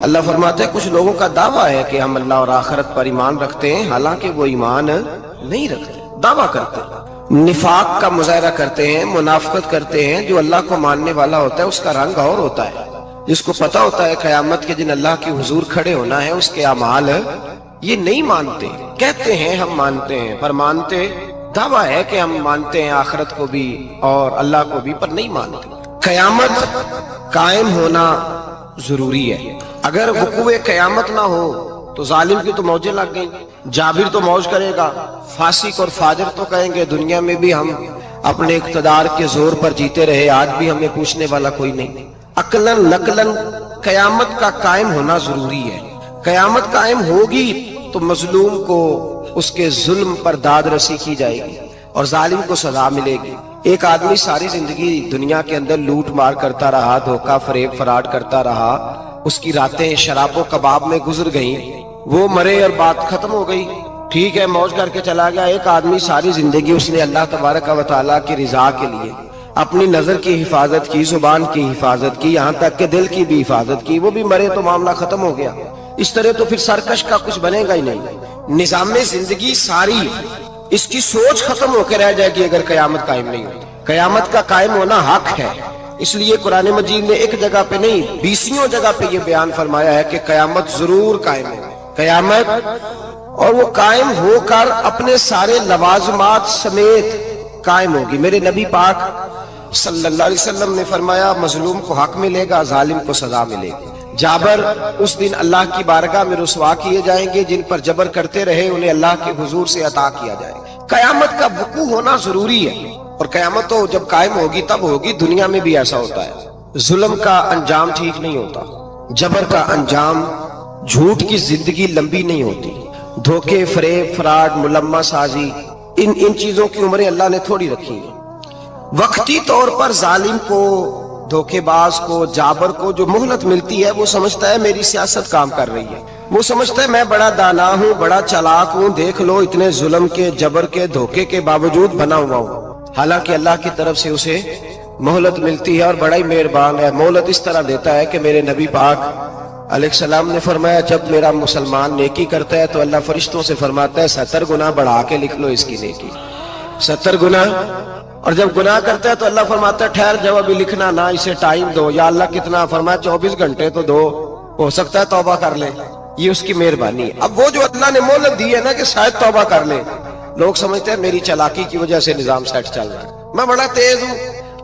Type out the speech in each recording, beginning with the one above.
اللہ فرماتے ہیں کچھ لوگوں کا دعویٰ ہے کہ ہم اللہ اور آخرت پر ایمان رکھتے ہیں، حالانکہ وہ ایمان نہیں رکھتے، دعویٰ کرتے ہیں، نفاق کا مظاہرہ کرتے ہیں، منافقت کرتے ہیں۔ جو اللہ کو ماننے والا ہوتا ہے اس کا رنگ اور ہوتا ہے، جس کو پتا ہوتا ہے قیامت کے دن اللہ کے حضور کھڑے ہونا ہے، اس کے اعمال یہ نہیں مانتے، کہتے ہیں ہم مانتے ہیں، پر مانتے دعویٰ ہے کہ ہم مانتے ہیں آخرت کو بھی اور اللہ کو بھی، پر نہیں مانتے۔ قیامت قائم ہونا ضروری ہے، اگر وقوع قیامت نہ ہو تو ظالم کی تو موجیں لگ گئیں، جابر تو موج کرے گا، فاسق اور فاجر تو کہیں گے دنیا میں بھی ہم اپنے اقتدار کے زور پر جیتے رہے، آج بھی ہمیں پوچھنے والا کوئی نہیں۔ عقلاً نقلاً قیامت کا قائم ہونا ضروری ہے۔ قیامت قائم ہوگی تو مظلوم کو اس کے ظلم پر داد رسی کی جائے گی اور ظالم کو سزا ملے گی۔ ایک آدمی ساری زندگی دنیا کے اندر لوٹ مار کرتا رہا، دھوکہ فریب فراڈ کرتا رہا، اس کی راتیں شراب و کباب میں گزر گئیں، وہ مرے اور بات ختم ہو گئی، ٹھیک ہے موج کر کے چلا گیا۔ ایک آدمی ساری زندگی اس نے اللہ تبارک و تعالیٰ کی رضا کے لیے اپنی نظر کی حفاظت کی، زبان کی حفاظت کی، یہاں تک کہ دل کی بھی حفاظت کی، وہ بھی مرے تو معاملہ ختم ہو گیا۔ اس طرح تو پھر سرکش کا کچھ بنے گا ہی نہیں، نظام زندگی ساری اس کی سوچ ختم ہو کے رہ جائے گی اگر قیامت قائم نہیں ہوتی۔ قیامت کا قائم ہونا حق ہے، اس لیے قرآن مجید نے ایک جگہ پہ نہیں 20 جگہ پہ یہ بیان فرمایا ہے کہ قیامت ضرور قائم ہے، قیامت، اور وہ قائم ہو کر اپنے سارے لوازمات سمیت قائم ہوگی۔ میرے نبی پاک صلی اللہ علیہ وسلم نے فرمایا مظلوم کو حق ملے گا، ظالم کو سزا ملے گی۔ جابر اس دن اللہ کی بارگاہ میں رسوا کیے جائیں گے، جن پر جبر کرتے رہے انہیں اللہ کے حضور سے عطا کیا جائے گا۔ قیامت کا وقوع ہونا ضروری ہے، اور قیامت تو جب قائم ہوگی تب ہوگی۔ دنیا میں بھی ایسا ہوتا ہے، ظلم کا انجام ٹھیک نہیں ہوتا، جبر کا انجام، جھوٹ کی زندگی لمبی نہیں ہوتی، دھوکے فریب فراڈ ملمہ سازی، ان چیزوں کی عمریں اللہ نے تھوڑی رکھی ہیں۔ وقتی طور پر ظالم کو، دھوکے باز کو، جابر کو جو مہلت ملتی ہے وہ سمجھتا ہے میری سیاست کام کر رہی ہے، وہ سمجھتا ہے میں بڑا دانا ہوں، بڑا چلاک ہوں، دیکھ لو اتنے ظلم کے، جبر کے، دھوکے کے باوجود بنا ہوا ہوں۔ حالانکہ اللہ کی طرف سے اسے مہلت ملتی ہے اور بڑا ہی مہربان ہے۔ مہلت اس طرح دیتا ہے کہ میرے نبی پاک علیہ السلام نے فرمایا جب میرا مسلمان نیکی کرتا ہے تو اللہ فرشتوں سے فرماتا ہے 70 گنا بڑھا کے لکھ لو اس کی نیکی، 70 گنا، اور جب گناہ کرتا ہے تو اللہ فرماتا ہے ٹھہر جاؤ ابھی لکھنا نہ، اسے ٹائم دو۔ یا اللہ کتنا؟ فرمایا 24 گھنٹے تو دو، ہو سکتا ہے توبہ کر لے، یہ اس کی مہربانی ہے۔ اب وہ جو اللہ نے مہلت دی ہے نا کہ شاید توبہ کر لے، لوگ سمجھتے ہیں میری چالاکی کی وجہ سے نظام سیٹ چل رہا ہے، میں بڑا تیز ہوں،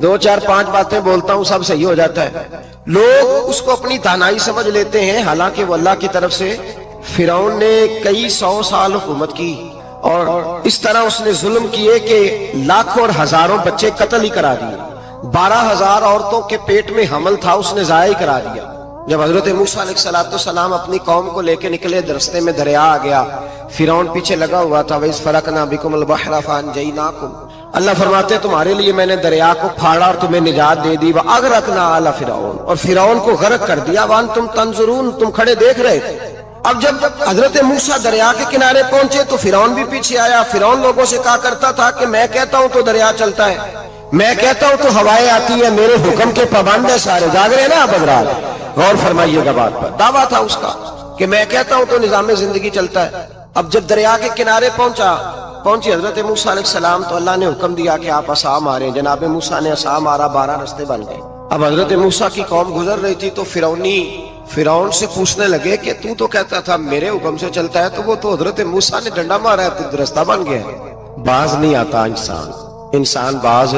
2 4 5 باتیں بولتا ہوں سب صحیح ہو جاتا ہے۔ لوگ اس کو اپنی دانائی سمجھ لیتے ہیں، حالانکہ وہ اللہ کی طرف سے۔ فرعون نے کئی 100 سال حکومت کی اور اس طرح اس نے ظلم کیے کہ لاکھوں اور ہزاروں بچے قتل ہی کرا دیے، 12,000 عورتوں کے پیٹ میں حمل تھا اس نے ضائع کرا دیا۔ جب حضرت موسیٰ علیہ السلام اپنی قوم کو لے کے نکلے، رستے میں دریا آ گیا، فرعون پیچھے لگا ہوا تھا، وَإِذْ فَرَقْنَا بِكُمُ الْبَحْرَ فَأَنْجَيْنَاكُمْ، اللہ فرماتے تمہارے لیے میں نے دریا کو پھاڑا اور تمہیں نجات دے دی، وَأَغْرَقْنَا آلَ فِرْعَوْنَ، اور فرعون کو غرق کر دیا، وَأَنْتُمْ تَنْظُرُونَ، تم کھڑے دیکھ رہے تھے۔ اب جب حضرت موسیٰ دریا کے کنارے پہنچے تو فرعون بھی پیچھے آیا۔ فرعون لوگوں سے کہا کرتا تھا کہ میں کہتا ہوں تو دریا چلتا ہے، میں کہتا ہوں تو ہوائیں آتی ہیں، میرے حکم کے پابند ہے سارے۔ جاگ رہے نا آپ حضرات، غور فرمائیے گا بات پر۔ دعویٰ تھا اس کا کہ میں کہتا ہوں تو نظام زندگی چلتا ہے۔ اب جب دریا کے کنارے پہنچی حضرت موسیٰ علیہ السلام تو اللہ نے حکم دیا کہ آپ عصا ماریں۔ جناب موسیٰ نے عصا مارا، 12 رستے بن گئے۔ اب حضرت موسیٰ کی قوم گزر رہی تھی تو فرعون سے پوچھنے لگے کہ تو کہتا تھا میرے حکم سے چلتا ہے، تو وہ تو حضرت موسیٰ نے ڈنڈا مارا ہے تو رستہ بن گیا ہے۔ باز نہیں آتا انسان باز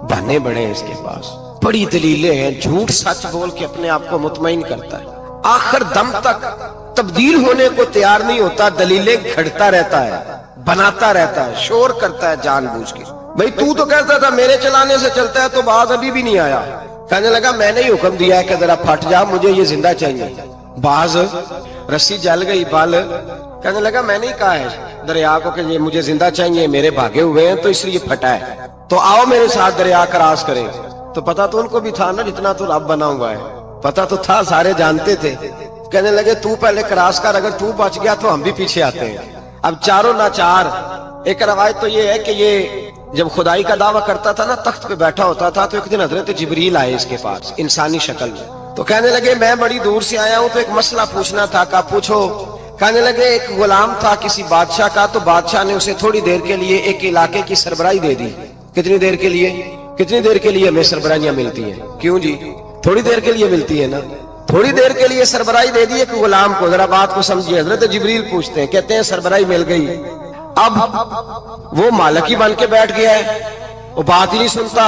بہانے بڑے ہیں اس کے پاس، بڑی دلیلیں ہیں، جھوٹ سچ بول کے اپنے آپ کو مطمئن کرتا ہے، آخر دم تک تبدیل ہونے کو تیار نہیں ہوتا، دلیلیں گھڑتا رہتا ہے، بناتا رہتا ہے، شور کرتا ہے جان بوجھ کے۔ بھئی تو کہتا تھا میرے چلانے سے چلتا ہے، تو باز ابھی بھی نہیں آیا، کہنے لگا میں نے ہی حکم دیا ہے کہ ذرا پھٹ جا، مجھے یہ زندہ چاہیے۔ باز رسی جل گئی، بال کہنے لگا میں نے ہی کہا ہے دریا کو کہ یہ مجھے زندہ چاہیے، میرے بھاگے ہوئے ہیں تو اس لیے پھٹا ہے، تو آؤ میرے ساتھ دریا کراس کریں۔ تو پتا تو ان کو بھی تھا نا جتنا تو رب بنا ہوا ہے، پتا تو تھا، سارے جانتے تھے۔ کہنے لگے تو پہلے کراس کر، اگر تو بچ گیا تو ہم بھی پیچھے آتے ہیں۔ اب چاروں ناچار۔ ایک روایت تو یہ ہے کہ یہ جب خدائی کا دعویٰ کرتا تھا نا، تخت پہ بیٹھا ہوتا تھا، تو ایک دن حضرت جبریل آئے اس کے پاس انسانی شکل میں، تو کہنے لگے میں بڑی دور سے آیا ہوں تو ایک مسئلہ پوچھنا تھا. کہا پوچھو. کہنے لگے ایک غلام تھا کسی بادشاہ کا, تو بادشاہ نے اسے تھوڑی دیر کے لیے ایک علاقے کی سربراہی دے دی. کتنی دیر کے لیے؟ کتنی دیر کے لیے ہمیں سربراہیاں ملتی ہیں؟ کیوں جی؟ تھوڑی دیر کے لیے ملتی ہے نا. تھوڑی دیر کے لیے سربراہی دے دی ایک غلام کو. ذرا بات کو سمجھیے. حضرت جبریل پوچھتے ہیں, کہتے ہیں سربراہی مل گئی, اب وہ مالک ہی بن کے بیٹھ گیا ہے, وہ بات ہی نہیں سنتا.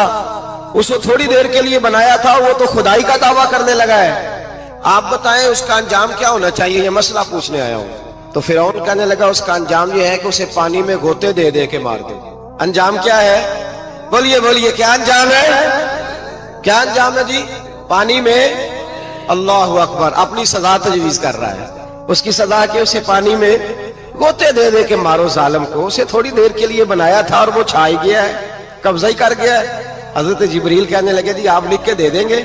اس کو تھوڑی دیر کے لیے بنایا تھا, وہ تو خدائی کا دعویٰ کرنے لگا ہے. آپ بتائیں اس کا انجام کیا ہونا چاہیے؟ یہ مسئلہ پوچھنے آیا ہوں. تو فرعون کہنے لگا اس کا انجام یہ ہے کہ اسے پانی میں گوتے دے دے کے مار دے. انجام کیا ہے؟ بولیے بولیے, کیا انجام ہے؟ کیا انجام ہے جی؟ پانی میں. اللہ اکبر, اپنی سزا تجویز کر رہا ہے. اس کی سزا کہ اسے پانی میں گوتے دے دے کے مارو ظالم کو. اسے تھوڑی دیر کے لیے بنایا تھا اور وہ چھائی گیا ہے, قبضہ ہی کر گیا ہے. حضرت جبریل کہنے لگے جی آپ لکھ کے دے دیں گے؟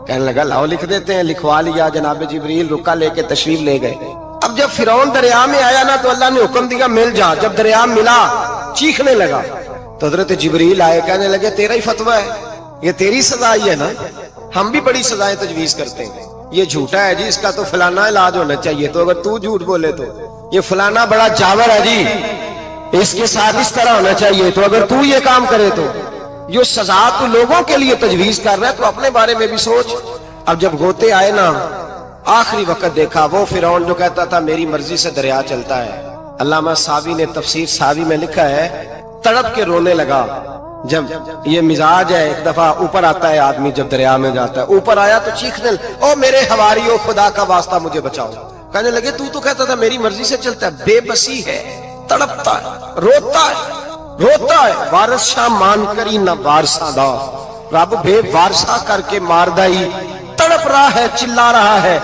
کہنے لگا لاؤ لکھ دیتے ہیں. لکھوا لیا. جناب جبریل رکا لے کے تشریف لے گئے. اب جب فرعون دریا میں آیا نا تو اللہ نے حکم دیا مل جا. جب دریا ملا چیخنے لگا تو حضرت جبریل آئے, کہنے لگے تیرا ہی فتویٰ ہے, یہ تیری سزا ہی ہے نا. ہم بھی بڑی سزائیں تجویز کرتے ہیں. یہ جھوٹا ہے جی, اس کا تو فلانا علاج ہونا چاہیے, تو اگر تو جھوٹ بولے تو یہ فلانا بڑا جاور ہے جی, اس کے ساتھ اس طرح ہونا چاہیے, تو اگر تو یہ کام کرے تو جو سزا تو لوگوں کے لیے تجویز کر رہا ہے تو اپنے بارے میں بھی سوچ. اب جب گوتے آئے نا, آخری وقت دیکھا وہ فرعون جو کہتا تھا میری مرضی سے دریا چلتا ہے. علامہ ساوی نے تفسیر ساوی میں لکھا ہے تڑپ کے رونے لگا. جب یہ مزاج ہے, ایک دفعہ اوپر آتا ہے آدمی جب دریا میں جاتا ہے, اوپر آیا تو چیخنے او میرے حواریو خدا کا واسطہ مجھے بچاؤ. کہنے لگے تو کہتا تھا میری مرضی سے چلتا ہے. بے بسی ہے, تڑپتا ہے, روتا ہے. وارث شاہ مان کری نہ وارثہ دا, رب بے وارثہ کر کے مار دائی. تڑپ رہا ہے, چلا رہا ہے,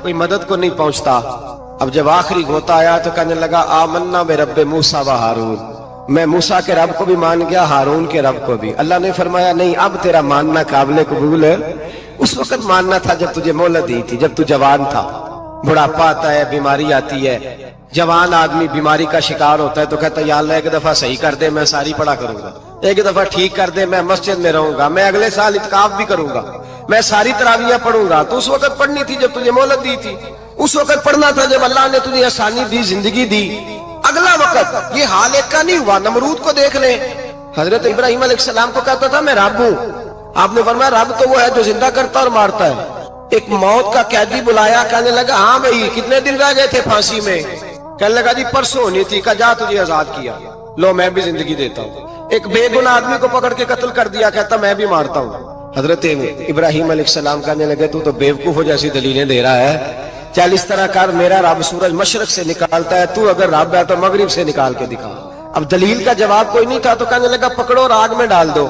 کوئی مدد کو نہیں پہنچتا. اب جب آخری گوتا آیا تو کہنے لگا آمنا بے رب موسیٰ و ہارون, میں موسیٰ کے رب کو بھی مان گیا, ہارون کے رب کو بھی. اللہ نے فرمایا نہیں, اب تیرا ماننا قابل قبول ہے. اس وقت ماننا تھا جب تجھے مہلت دی تھی, جب تو جوان تھا. بڑھاپا آتا ہے, بیماری آتی ہے, جوان آدمی بیماری کا شکار ہوتا ہے تو کہتا ہے یا اللہ ایک دفعہ صحیح کر دے, میں ساری پڑھا کروں گا. ایک دفعہ ٹھیک کر دے, میں مسجد میں رہوں گا, میں اگلے سال اعتکاف بھی کروں گا, میں ساری تراویحیں پڑھوں گا. تو اس وقت پڑھنی تھی جب تجھے مہلت دی تھی. اس وقت پڑھنا تھا جب اللہ نے تجھے آسانی دی, زندگی دی. اگلا وقت یہ حال ایک کا نہیں ہوا. نمرود کو دیکھ لیں, حضرت ابراہیم علیہ السلام کو کہتا تھا میں رب ہوں. آپ نے فرمایا رب تو وہ ہے جو زندہ کرتا اور مارتا ہے. ایک موت کا قیدی بلایا, کہنے لگا ہاں بھائی کتنے دن رہ گئے تھے پھانسی میں؟ کہنے لگا جی پرسوں ہونی تھی. کہا جا تجھے آزاد کیا, لو میں بھی زندگی دیتا ہوں. ایک بے گناہ آدمی کو پکڑ کے قتل کر دیا, کہتا میں بھی مارتا ہوں. حضرت ابراہیم علیہ السلام کہنے لگے تو بیوقوفوں جیسی دلیلیں دے رہا ہے. چل اس طرح کر, میرا رب سورج مشرق سے نکالتا ہے, تو اگر رب ہے تو مغرب سے نکال کے دکھا. اب دلیل کا جواب کوئی نہیں تھا تو کہنے لگا پکڑو اور آگ میں ڈال دو.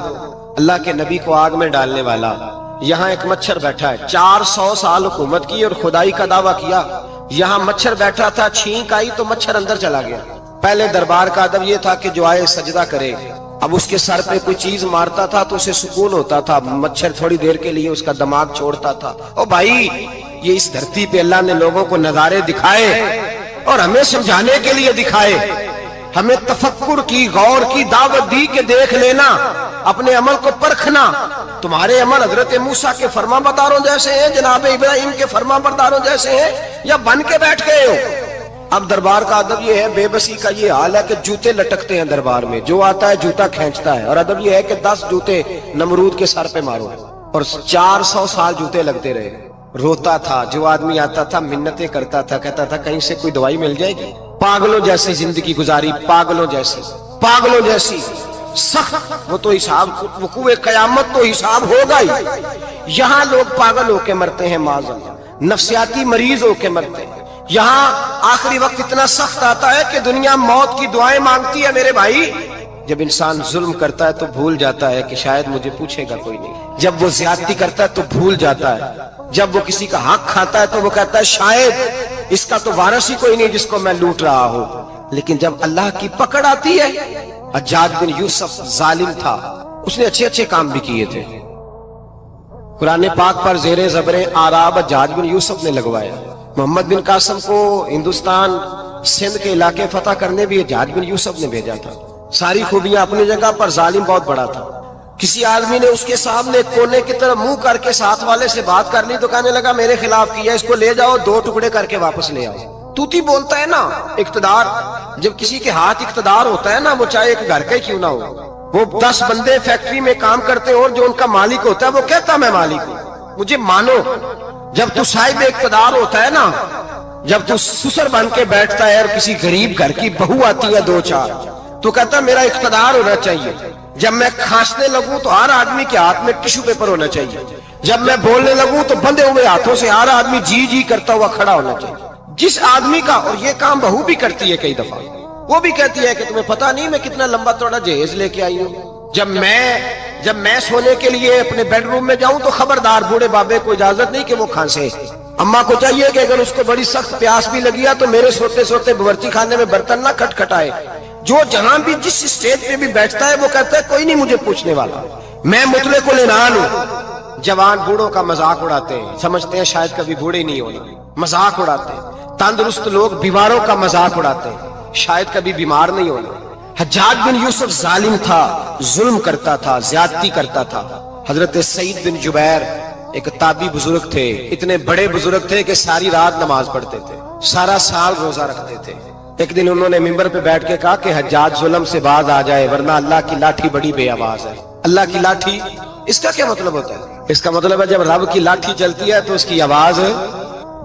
اللہ کے نبی کو آگ میں ڈالنے والا. یہاں ایک مچھر بیٹھا ہے, 400 سال حکومت کی اور خدائی کا دعویٰ کیا. یہاں مچھر بیٹھا تھا, چھینک آئی تو مچھر اندر چلا گیا. پہلے دربار کا ادب یہ تھا کہ جو آئے سجدہ کرے. اب اس کے سر پہ کوئی چیز مارتا تھا تو اسے سکون ہوتا تھا. مچھر تھوڑی دیر کے لیے اس کا دماغ چھوڑتا تھا. او بھائی یہ اس دھرتی پہ اللہ نے لوگوں کو نظارے دکھائے اور ہمیں سمجھانے کے لیے دکھائے. ہمیں تفکر کی, غور کی دعوت دی کہ دیکھ لینا, اپنے عمل کو پرکھنا. تمہارے عمل حضرت موسیٰ کے فرما برداروں جیسے ہیں, جناب ابراہیم کے فرما برداروں جیسے ہیں, یا بن کے بیٹھ گئے ہو؟ اب دربار کا ادب یہ ہے, بے بسی کا یہ حال ہے کہ جوتے لٹکتے ہیں دربار میں, جو آتا ہے جوتا کھینچتا ہے. اور ادب یہ ہے کہ 10 جوتے نمرود کے سر پہ مارو. اور 400 سال جوتے لگتے رہے. روتا تھا, جو آدمی آتا تھا منتیں کرتا تھا, کہتا تھا کہیں سے کوئی دوائی مل جائے گی. پاگلوں جیسی زندگی گزاری, پاگلوں جیسی سخت. وہ تو حساب, وقوع قیامت تو حساب ہوگا ہی. یہاں لوگ پاگل ہو کے مرتے ہیں, معذاللہ نفسیاتی مریض ہو کے مرتے ہیں. یہاں آخری وقت اتنا سخت آتا ہے کہ دنیا موت کی دعائیں مانگتی ہے. میرے بھائی جب انسان ظلم کرتا ہے تو بھول جاتا ہے کہ شاید مجھے پوچھے گا کوئی نہیں. جب وہ زیادتی کرتا ہے تو بھول جاتا ہے. جب وہ کسی کا حق کھاتا ہے تو وہ کہتا ہے شاید اس کا تو وارث ہی کوئی نہیں جس کو میں لوٹ رہا ہوں. لیکن جب اللہ کی پکڑ آتی ہے, حجاج بن یوسف ظالم تھا, اس نے اچھے کام بھی کیے تھے. قرآن پاک پر زیر زبر آراب حجاج بن یوسف نے لگوایا. محمد بن قاسم کو ہندوستان سندھ کے علاقے فتح کرنے بھی حجاج بن یوسف نے بھیجا تھا. ساری خوبیاں اپنی جگہ پر, ظالم بہت بڑا تھا. کسی آدمی نے اس کے سامنے کونے کی طرف منہ کر کے ساتھ والے سے بات کر لی تو کہنے لگا میرے خلاف کیا، اس کو لے جاؤ 2 ٹکڑے کر کے واپس لے آؤ۔ توتی بولتا ہے نا اقتدار، جب کسی کے ہاتھ اقتدار ہوتا ہے نا، وہ چاہے ایک گھر کا ہی کیوں نہ ہو، وہ 10 بندے فیکٹری میں کام کرتے اور جو ان کا مالک ہوتا ہے وہ کہتا میں مالک ہوں، مجھے مانو۔ جب تو صاحب اقتدار ہوتا ہے نا، جب تو سسر بن کے بیٹھتا ہے اور کسی غریب گھر کی بہو آتی ہے 2-4 تو کہتا ہے میرا اقتدار ہونا چاہیے، جب میں کھانسنے لگوں تو ہر آدمی کے ہاتھ میں ٹشو پیپر ہونا چاہیے، جب میں بولنے لگوں تو بندے ہوئے ہاتھوں سے ہر آدمی جی جی کرتا ہوا کھڑا ہونا چاہیے۔ جس آدمی کا، اور یہ کام بہو بھی کرتی ہے کئی دفعہ، وہ بھی کہتی ہے کہ تمہیں پتہ نہیں میں کتنا لمبا چوڑا جہیز لے کے آئی ہوں، جب میں سونے کے لیے اپنے بیڈ روم میں جاؤں تو خبردار بوڑھے بابے کو اجازت نہیں کہ وہ کھانسے، اماں کو چاہیے کہ اگر اس کو بڑی سخت پیاس بھی لگی ہے تو میرے سوتے سوتے باورچی خانے میں برتن نہ کھٹکھٹائے۔ جو جہاں بھی جس اسٹیج پہ بھی بیٹھتا ہے وہ کہتا ہے کوئی نہیں مجھے پوچھنے والا، میں مطلق العنان ہوں۔ جوان بوڑھوں کا مذاق اڑاتے ہیں، سمجھتے ہیں شاید کبھی بوڑھے نہیں ہونا، مذاق اڑاتے ہیں۔ تندرست لوگ بیماروں کا مذاق اڑاتے ہیں، شاید کبھی بیمار نہیں ہونا۔ حجاج بن یوسف ظالم تھا، ظلم کرتا تھا، زیادتی کرتا تھا۔ حضرت سعید بن جبیر ایک تابعی بزرگ تھے، اتنے بڑے بزرگ تھے کہ ساری رات نماز پڑھتے تھے، سارا سال روزہ رکھتے تھے۔ ایک دن انہوں نے ممبر پہ بیٹھ کے کہا کہ حجاج ظلم سے باز آ جائے ورنہ اللہ کی لاٹھی بڑی بے آواز ہے۔ اللہ کی لاٹھی، اس کا کیا مطلب ہوتا ہے؟ اس کا مطلب ہے جب رب کی لاٹھی چلتی ہے تو اس کی آواز،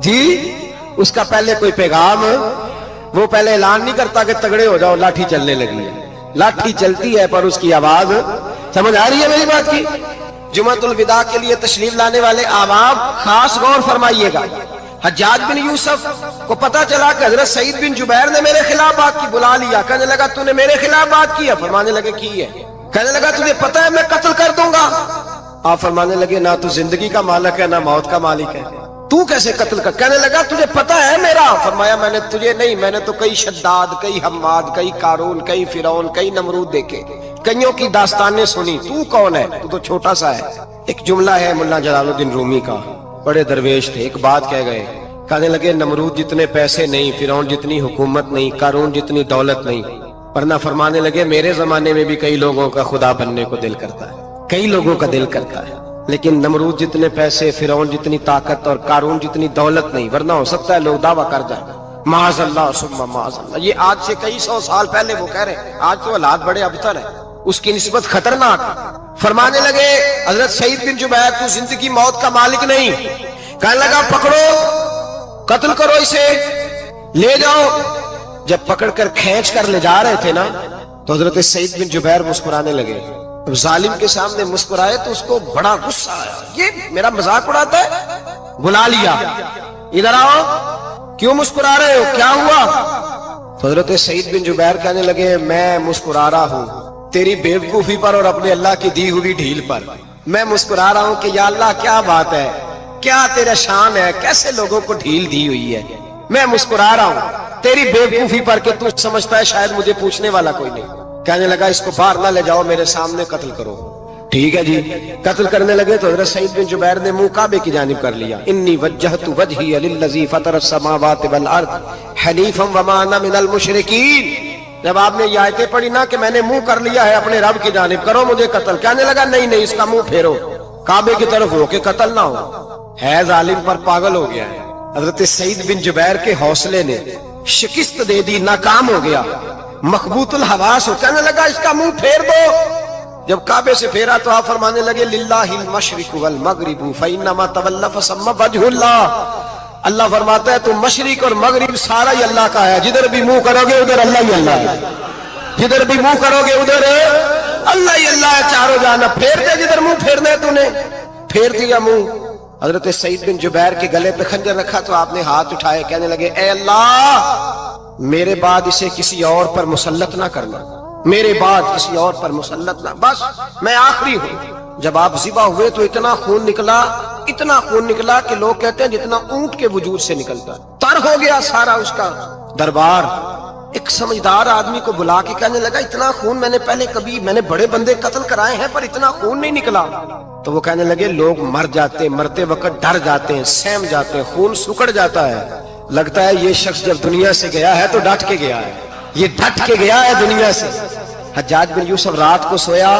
جی اس کا پہلے کوئی پیغام، وہ پہلے اعلان نہیں کرتا کہ تگڑے ہو جاؤ لاٹھی چلنے لگی ہے، لاٹھی چلتی ہے پر اس کی آواز، سمجھ آ رہی ہے میری بات کی؟ جمعۃ الوداع کے لیے تشریف لانے والے احباب خاص غور فرمائیے گا۔ حجاج بن یوسف کو پتا چلا کہ حضرت سعید بن جبیر نے میرے خلاف بات کی، بلا لیا، کہنے لگا تو نے میرے خلاف بات کی ہے؟ فرمانے لگے کی ہے۔ کہنے لگا تجھے پتا ہے میں قتل کر دوں گا؟ آپ فرمانے لگے نہ تو زندگی کا مالک ہے نہ موت کا مالک ہے، تو کیسے قتل کر؟ کہنے لگا تجھے پتا ہے میرا؟ فرمایا میں نے تجھے نہیں، میں نے تو کئی شداد، کئی حماد، کئی قارون، کئی فرعون، کئی نمرود دیکھے، کئیوں کی داستانیں سنی، تو کون ہے؟ تو چھوٹا سا ہے۔ ایک جملہ ہے ملا جلال الدین رومی کا، بڑے درویش تھے، ایک بات کہہ گئے، کہنے لگے نمرود جتنے پیسے نہیں، فرعون جتنی حکومت نہیں، قارون جتنی دولت نہیں، ورنہ فرمانے لگے میرے زمانے میں بھی کئی لوگوں کا خدا بننے کو دل کرتا ہے، کئی لوگوں کا دل کرتا ہے، لیکن نمرود جتنے پیسے، فرعون جتنی طاقت اور قارون جتنی دولت نہیں، ورنہ ہو سکتا ہے لوگ دعویٰ کر جائیں معاذ اللہ ثم معاذ اللہ۔ یہ آج سے کئی 100 سال پہلے وہ کہہ رہے ہیں، آج تو حالات بڑے ابتر ہیں، اس کی نسبت خطرناک۔ فرمانے لگے حضرت سعید بن جبیر تو زندگی موت کا مالک نہیں، کہنے لگا پکڑو، قتل کرو اسے، لے جاؤ۔ جب پکڑ کر کھینچ کر لے جا رہے تھے نا تو حضرت سعید بن جبیر مسکرانے لگے۔ ظالم کے سامنے مسکرائے تو اس کو بڑا غصہ آیا، یہ میرا مذاق اڑاتا ہے؟ بلا لیا، ادھر آؤ، کیوں مسکرا رہے ہو، کیا ہوا؟ تو حضرت سعید بن جبیر کہنے لگے میں مسکرا رہا ہوں تیری بیوقوفی پر اور اپنے اللہ کی دی ہوئی ڈھیل پر، میں مسکرا رہا ہوں کہ یا اللہ کیا بات ہے، کیا تیرا شان ہے، کیسے لوگوں کو ڈھیل دی ہوئی ہے، میں مسکرا رہا ہوں تیری بیوقوفی پر کہ تو سمجھتا ہے شاید مجھے پوچھنے والا کوئی نہیں۔ کہنے لگا اس کو باہر نہ لے جاؤ، میرے سامنے قتل کرو۔ ٹھیک ہے جی، قتل کرنے لگے تو حضرت سعید بن جبیر نے منہ کعبے کی جانب کر لیا، انی وجہت وجہی للذی فطر السماوات والارض حنیفا وما انا من المشرکین۔ جب آپ نے یہ آیتیں پڑھی نا کہ میں نے منہ کر لیا ہے اپنے رب کی جانب، کرو مجھے قتل، کہنے لگا نہیں نہیں، اس کا منہ پھیرو، کعبے کی طرف ہو کے قتل نہ ہو، ہے ظالم پر پاگل ہو گیا ہے۔ حضرت سعید بن جبیر کے حوصلے نے شکست دے دی، ناکام ہو گیا، مخبوط الحواس ہو، کہنے لگا اس کا منہ پھیر دو۔ جب کعبے سے پھیرا تو آپ فرمانے لگے للہ المشرق والمغرب فانما تولى فثم وجه اللہ۔ اللہ فرماتا ہے تو مشرق اور مغرب سارا ہی اللہ کا ہے، جدھر بھی منہ کرو گے ادھر اللہ ہی اللہ ہے، جدھر بھی منہ کرو گے ادھر اللہ ہی اللہ ہے، چاروں جانب پھیر دے، جدھر منہ پھیرنا ہے تو نے پھیر دیا منہ۔ حضرت سعید بن جبیر کے گلے پہ خنجر رکھا تو آپ نے ہاتھ اٹھائے، کہنے لگے اے اللہ میرے بعد اسے کسی اور پر مسلط نہ کرنا، میرے بعد کسی اور پر مسلط نہ، بس میں آخری ہوں۔ جب آپ ذبح ہوئے تو اتنا خون نکلا، اتنا خون نکلا کہ لوگ کہتے ہیں جتنا اونٹ کے وجود سے نکلتا، تر ہو گیا سارا اس کا دربار۔ ایک سمجھدار آدمی کو بلا کے کہنے لگا اتنا خون میں نے پہلے کبھی، میں نے بڑے بندے قتل کرائے ہیں پر اتنا خون نہیں نکلا۔ تو وہ کہنے لگے لوگ مر جاتے، مرتے وقت ڈر جاتے ہیں، سہم جاتے ہیں، خون سکڑ جاتا ہے، لگتا ہے یہ شخص جب دنیا سے گیا ہے تو ڈٹ کے گیا ہے، یہ ڈٹ کے گیا ہے دنیا سے۔ حجاج بن یوسف رات کو سویا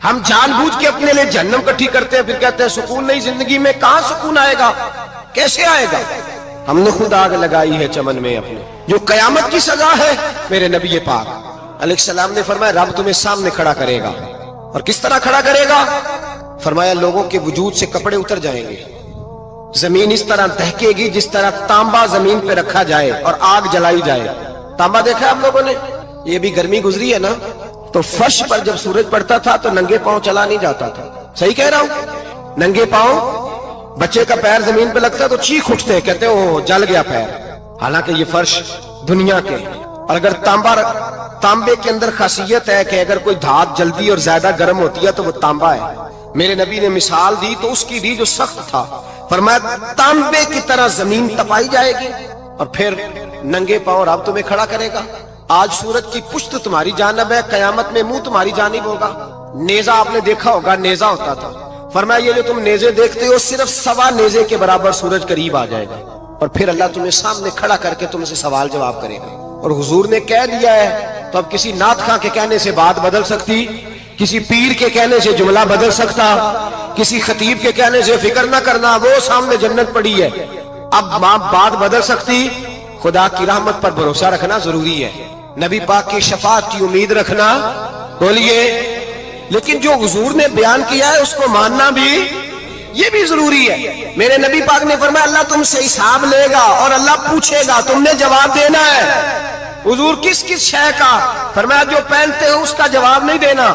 ہم جان بوجھ کے اپنے لیے جہنم کٹھی کرتے ہیں، پھر کہتے ہیں سکون نہیں زندگی میں. کہاں سکون آئے گا؟ کیسے آئے گا؟ ہم نے خود آگ لگائی ہے چمن میں اپنے. جو قیامت کی سزا ہے، میرے نبی پاک علیہ السلام نے فرمایا رب تمہیں سامنے کھڑا کرے گا. اور کس طرح کھڑا کرے گا؟ فرمایا لوگوں کے وجود سے کپڑے اتر جائیں گے، زمین اس طرح دہکے گی جس طرح تانبا زمین پہ رکھا جائے اور آگ جلائی جائے. تانبا دیکھا آپ لوگوں نے؟ یہ بھی گرمی گزری ہے نا، تو فرش پر جب سورج پڑتا تھا تو ننگے پاؤں چلا نہیں جاتا تھا. صحیح کہہ رہا ہوں؟ ننگے پاؤں، بچے کا پیر زمین پہ لگتا تو چیخ اٹھتے ہیں، کہتے ہیں وہ جل گیا پیر. حالانکہ یہ فرش دنیا کے. اور اگر تانبے کے اندر خاصیت ہے کہ اگر کوئی دھات جلدی اور زیادہ گرم ہوتی ہے تو وہ تانبا ہے. میرے نبی نے مثال دی تو اس کی دی جو سخت تھا. فرمایا تانبے کی طرح زمین تپائی جائے گی اور پھر ننگے پاؤں رب تمہیں کھڑا کرے گا. آج سورج کی پشت تمہاری جانب ہے، قیامت میں منہ تمہاری جانب ہوگا. نیزہ آپ نے دیکھا ہوگا، نیزہ ہوتا تھا. فرمایا یہ جو تم نیزے دیکھتے ہو صرف 1.25 نیزے کے برابر سورج قریب آ جائے گا اور پھر اللہ تمہیں سامنے کھڑا کر کے تم سے سوال جواب کرے گا. اور حضور نے کہہ دیا ہے تو اب کسی نعت خواں کے کہنے سے بات بدل سکتی، کسی پیر کے کہنے سے جملہ بدل سکتا، کسی خطیب کے کہنے سے فکر نہ کرنا وہ سامنے جنت پڑی ہے. اب بات بدل سکتی. خدا کی رحمت پر بھروسہ رکھنا ضروری ہے، نبی پاک کی شفاعت کی امید رکھنا. بولیے. لیکن جو حضور نے بیان کیا ہے اس کو ماننا بھی یہ بھی ضروری ہے. میرے نبی پاک نے فرمایا اللہ تم سے حساب لے گا اور اللہ پوچھے گا، تم نے جواب دینا ہے. حضور کس کس شے کا؟ فرمایا جو پہنتے ہو اس کا جواب نہیں دینا،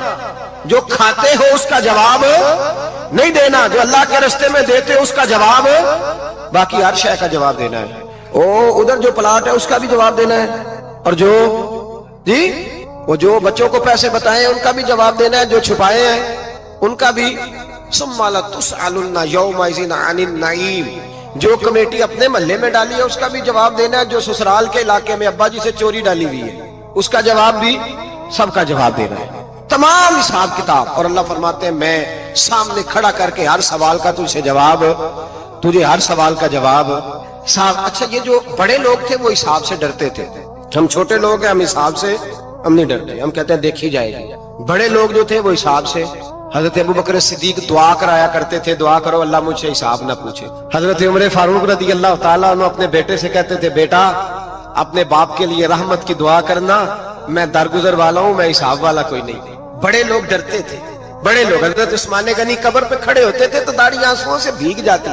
جو کھاتے ہو اس کا جواب نہیں دینا، جو اللہ کے راستے میں دیتے ہو اس کا جواب، باقی ہر شے کا جواب دینا ہے. ادھر جو پلاٹ ہے اس کا بھی جواب دینا ہے، اور جو وہ جو بچوں کو پیسے بتائے ان کا بھی جواب دینا ہے، جو چھپائے ہیں ان کا بھی. ثم لتسألن یومئذ عن النعیم. جو کمیٹی اپنے محلے میں ڈالی ہے اس کا بھی جواب دینا ہے، جو سسرال کے علاقے میں ابا جی سے چوری ڈالی ہوئی ہے اس کا جواب بھی، سب کا جواب دینا ہے. تمام حساب کتاب. اور اللہ فرماتے ہیں میں سامنے کھڑا کر کے ہر سوال کا تجھے جواب، تجھے ہر سوال کا جواب. اچھا یہ جو بڑے لوگ تھے وہ حساب سے ڈرتے تھے، ہم چھوٹے لوگ ہیں ہم حساب سے ہم نہیں ڈرتے، ہم کہتے ہیں دیکھی جائے گی. بڑے لوگ جو تھے وہ حساب سے. حضرت ابو بکر صدیق دعا کرایا کرتے تھے، دعا کرو اللہ مجھ سے حساب نہ پوچھے. حضرت عمر فاروق رضی اللہ تعالیٰ عنہ اپنے بیٹے سے کہتے تھے بیٹا اپنے باپ کے لیے رحمت کی دعا کرنا، میں درگزر والا ہوں، میں حساب والا کوئی نہیں. بڑے لوگ ڈرتے تھے. بڑے لوگ حضرت عثمان غنی قبر پہ کھڑے ہوتے تھے تو داڑھی آنسوؤں سے بھیگ جاتی.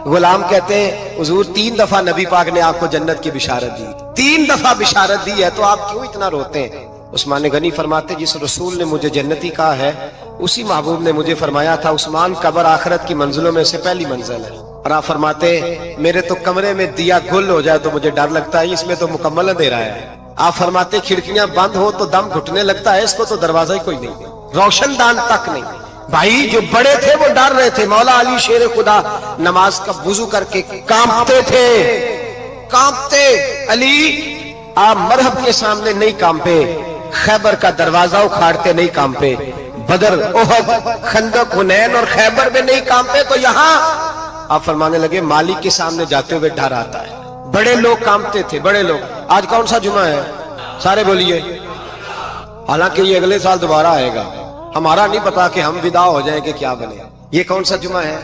غلام کہتے ہیں حضور 3 دفعہ نبی پاک نے آپ کو جنت کی بشارت دی، 3 دفعہ بشارت دی ہے تو آپ کیوں اتنا روتے ہیں؟ عثمان غنی فرماتے جس رسول نے مجھے جنتی کہا ہے اسی محبوب نے مجھے فرمایا تھا عثمان قبر آخرت کی منزلوں میں سے پہلی منزل ہے. اور آپ فرماتے میرے تو کمرے میں دیا گل ہو جائے تو مجھے ڈر لگتا ہے، اس میں تو مکمل اندھیرا ہے. آپ فرماتے کھڑکیاں بند ہو تو دم گھٹنے لگتا ہے، اس کو تو دروازہ ہی کوئی نہیں، روشن دان تک نہیں. بھائی جو بڑے تھے وہ ڈر رہے تھے. مولا علی شیر خدا نماز کا وضو کر کے کانپتے تھے، کانپتے. علی آپ مرحب کے سامنے نہیں کانپے، خیبر کا دروازہ اکھاڑتے نہیں کانپے، بدر احد خندق حنین اور خیبر میں نہیں کانپے، تو یہاں آپ فرمانے لگے مالک کے سامنے جاتے ہوئے ڈر آتا ہے. بڑے لوگ کانپتے تھے، بڑے لوگ. آج کون سا جمعہ ہے؟ سارے بولیے. حالانکہ یہ اگلے سال دوبارہ آئے گا، ہمارا نہیں پتا کہ ہم ودا ہو جائیں کہ کیا بنے. یہ کون سا جمعہ ہے؟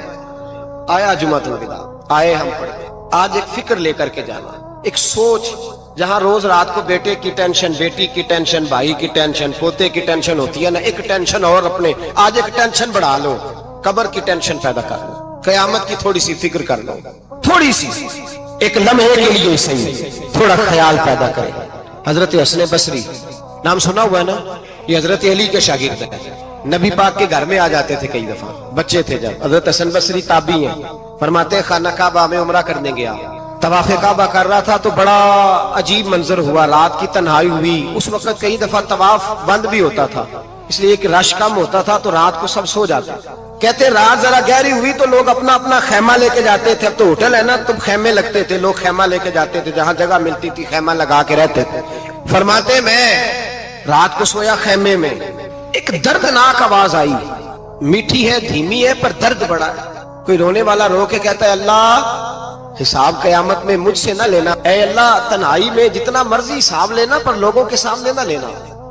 آیا جمعہ الوداع، آئے ہم پڑھے. آج ایک فکر لے کر کے جانا، ایک سوچ. جہاں روز رات کو بیٹے کی ٹینشن، بیٹی کی ٹینشن، بھائی کی ٹینشن، پوتے کی ٹینشن ہوتی ہے نا، ایک ٹینشن اور اپنے آج ایک ٹینشن بڑھا لو، قبر کی ٹینشن پیدا کر لو، قیامت کی تھوڑی سی فکر کر لو، تھوڑی سی ایک لمحے کے لیے صحیح تھوڑا خیال پیدا کرے. حضرت حسن بصری نام سنا ہوا ہے نا، یہ حضرت علی کے شاگرد ہیں. نبی پاک کے گھر میں آ جاتے تھے کئی دفعہ، بچے تھے جب. حضرت حسن بصری تابعی ہیں. فرماتے خانہ کعبہ میں عمرہ کرنے گیا، طواف کعبہ کر رہا تھا تو بڑا عجیب منظر ہوا. رات کی تنہائی ہوئی. اس وقت کئی دفعہ طواف بند بھی ہوتا تھا، اس لیے کہ رش کم ہوتا تھا تو رات کو سب سو جاتے. کہتے رات ذرا گہری ہوئی تو لوگ اپنا اپنا خیمہ لے کے جاتے تھے. اب تو ہوٹل ہے نا تو خیمے لگتے تھے، لوگ خیمہ لے کے جاتے تھے، جہاں جگہ ملتی تھی خیمہ لگا کے رہتے تھے. فرماتے میں رات کو سویا خیمے میں، ایک دردناک آواز آئی، میٹھی ہے دھیمی ہے پر درد بڑا ہے. کوئی رونے والا رو کے کہتا ہے اللہ حساب قیامت میں مجھ سے نہ لینا، اے اللہ تنہائی میں جتنا مرضی حساب لینا پر لوگوں کے سامنے نہ لینا.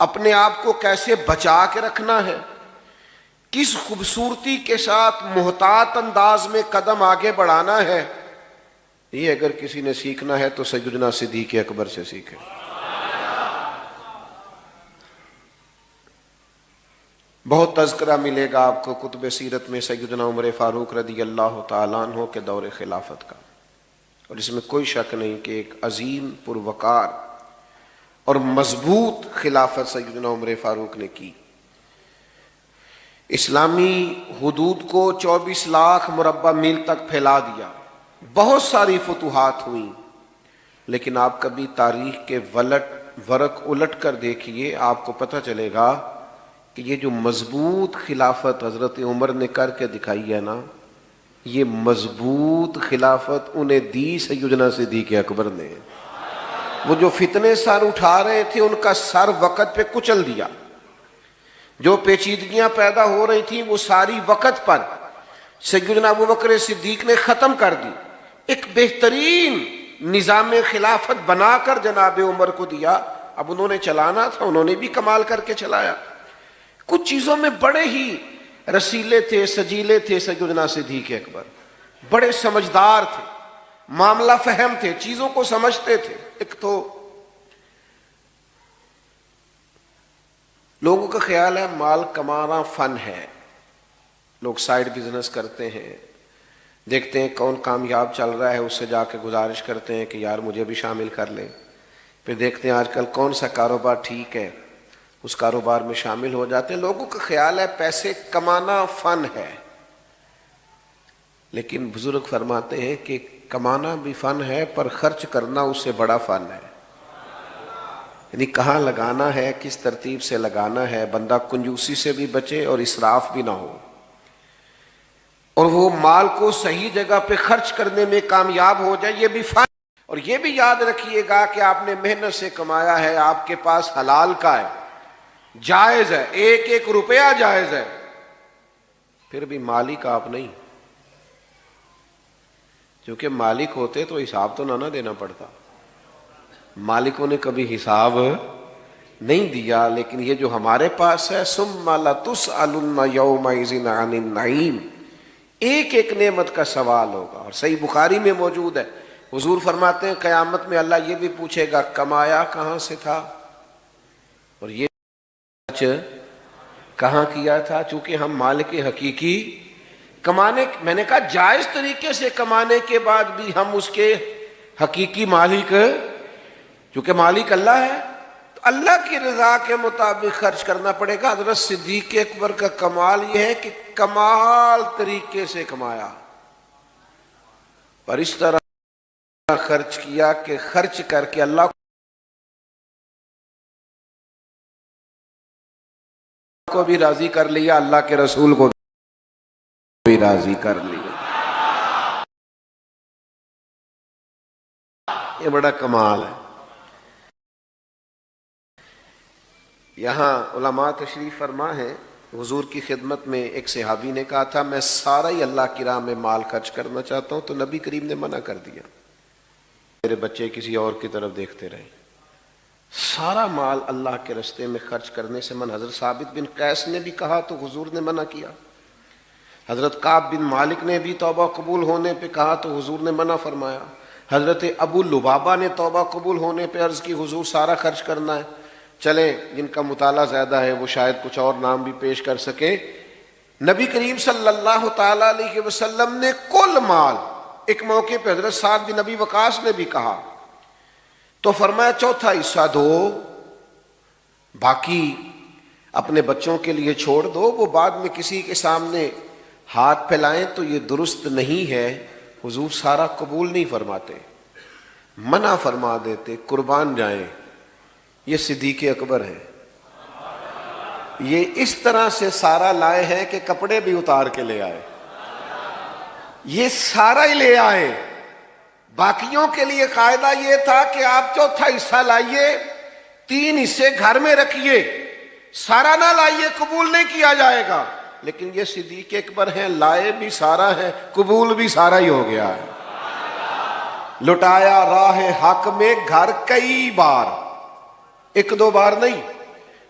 اپنے آپ کو کیسے بچا کے رکھنا ہے، کس خوبصورتی کے ساتھ محتاط انداز میں قدم آگے بڑھانا ہے، یہ اگر کسی نے سیکھنا ہے تو سیدنا صدیق اکبر سے سیکھے۔ بہت تذکرہ ملے گا آپ کو کتب سیرت میں سیدنا عمر فاروق رضی اللہ تعالیٰ عنہ کے دور خلافت کا، اور اس میں کوئی شک نہیں کہ ایک عظیم پروقار اور مضبوط خلافت سیدنا عمر فاروق نے کی۔ اسلامی حدود کو 24 لاکھ مربع میل تک پھیلا دیا، بہت ساری فتوحات ہوئیں، لیکن آپ کبھی تاریخ کے ورق الٹ کر دیکھیے، آپ کو پتہ چلے گا کہ یہ جو مضبوط خلافت حضرت عمر نے کر کے دکھائی ہے نا، یہ مضبوط خلافت انہیں دی سیدنا صدیق اکبر نے۔ وہ جو فتنے سر اٹھا رہے تھے ان کا سر وقت پہ کچل دیا، جو پیچیدگیاں پیدا ہو رہی تھیں وہ ساری وقت پر سیدنا ابوبکر صدیق نے ختم کر دی، ایک بہترین نظام خلافت بنا کر جناب عمر کو دیا۔ اب انہوں نے چلانا تھا، انہوں نے بھی کمال کر کے چلایا۔ کچھ چیزوں میں بڑے ہی رسیلے تھے، سجیلے تھے سیدنا صدیق اکبر، بڑے سمجھدار تھے، معاملہ فہم تھے، چیزوں کو سمجھتے تھے۔ ایک تو لوگوں کا خیال ہے مال کمانا فن ہے، لوگ سائیڈ بزنس کرتے ہیں، دیکھتے ہیں کون کامیاب چل رہا ہے، اس سے جا کے گزارش کرتے ہیں کہ یار مجھے بھی شامل کر لیں، پھر دیکھتے ہیں آج کل کون سا کاروبار ٹھیک ہے، اس کاروبار میں شامل ہو جاتے ہیں۔ لوگوں کا خیال ہے پیسے کمانا فن ہے، لیکن بزرگ فرماتے ہیں کہ کمانا بھی فن ہے پر خرچ کرنا اس سے بڑا فن ہے، یعنی کہاں لگانا ہے، کس ترتیب سے لگانا ہے، بندہ کنجوسی سے بھی بچے اور اسراف بھی نہ ہو، اور وہ مال کو صحیح جگہ پہ خرچ کرنے میں کامیاب ہو جائے، یہ بھی فن۔ اور یہ بھی یاد رکھیے گا کہ آپ نے محنت سے کمایا ہے، آپ کے پاس حلال کا ہے، جائز ہے، ایک ایک روپیہ جائز ہے، پھر بھی مالک آپ نہیں، کیونکہ مالک ہوتے تو حساب تو نہ دینا پڑتا، مالکوں نے کبھی حساب نہیں دیا، لیکن یہ جو ہمارے پاس ہے ثم لتسألن یومئذ عن النعیم، ایک ایک نعمت کا سوال ہوگا۔ اور صحیح بخاری میں موجود ہے، حضور فرماتے ہیں قیامت میں اللہ یہ بھی پوچھے گا کمایا کہاں سے تھا اور یہ کہاں کیا تھا، چونکہ ہم مالک حقیقی کمانے، میں نے کہا جائز طریقے سے کمانے کے بعد بھی ہم اس کے حقیقی مالک، چونکہ مالک اللہ ہے تو اللہ کی رضا کے مطابق خرچ کرنا پڑے گا۔ حضرت صدیق اکبر کا کمال یہ ہے کہ کمال طریقے سے کمایا، پر اس طرح خرچ کیا کہ خرچ کر کے اللہ کو بھی راضی کر لیا، اللہ کے رسول کو بھی راضی کر لیا۔ یہ بڑا کمال ہے۔ یہاں علماء تشریف فرما ہے، حضور کی خدمت میں ایک صحابی نے کہا تھا میں سارا ہی اللہ کی راہ میں مال خرچ کرنا چاہتا ہوں، تو نبی کریم نے منع کر دیا، میرے بچے کسی اور کی طرف دیکھتے رہے، سارا مال اللہ کے راستے میں خرچ کرنے سے منع۔ حضرت ثابت بن قیس نے بھی کہا تو حضور نے منع کیا، حضرت کعب بن مالک نے بھی توبہ قبول ہونے پہ کہا تو حضور نے منع فرمایا، حضرت ابو لبابہ نے توبہ قبول ہونے پہ عرض کی حضور سارا خرچ کرنا ہے۔ چلیں جن کا مطالعہ زیادہ ہے وہ شاید کچھ اور نام بھی پیش کر سکے، نبی کریم صلی اللہ تعالی علیہ وسلم نے کل مال، ایک موقع پہ حضرت سعد بن ابی وقاص نے بھی کہا تو فرمایا چوتھا حصہ دو، باقی اپنے بچوں کے لیے چھوڑ دو، وہ بعد میں کسی کے سامنے ہاتھ پھیلائیں تو یہ درست نہیں ہے۔ حضور سارا قبول نہیں فرماتے، منع فرما دیتے، قربان جائیں، یہ صدیق اکبر ہے، یہ اس طرح سے سارا لائے ہیں کہ کپڑے بھی اتار کے لے آئے، یہ سارا ہی لے آئے۔ باقیوں کے لیے قاعدہ یہ تھا کہ آپ چوتھا حصہ لائیے، 3 حصے گھر میں رکھیے، سارا نہ لائیے، قبول نہیں کیا جائے گا۔ لیکن یہ صدیق اکبر ہیں، لائے بھی سارا ہے، قبول بھی سارا ہی ہو گیا ہے۔ لٹایا راہ حق میں گھر کئی بار، 1-2 بار نہیں،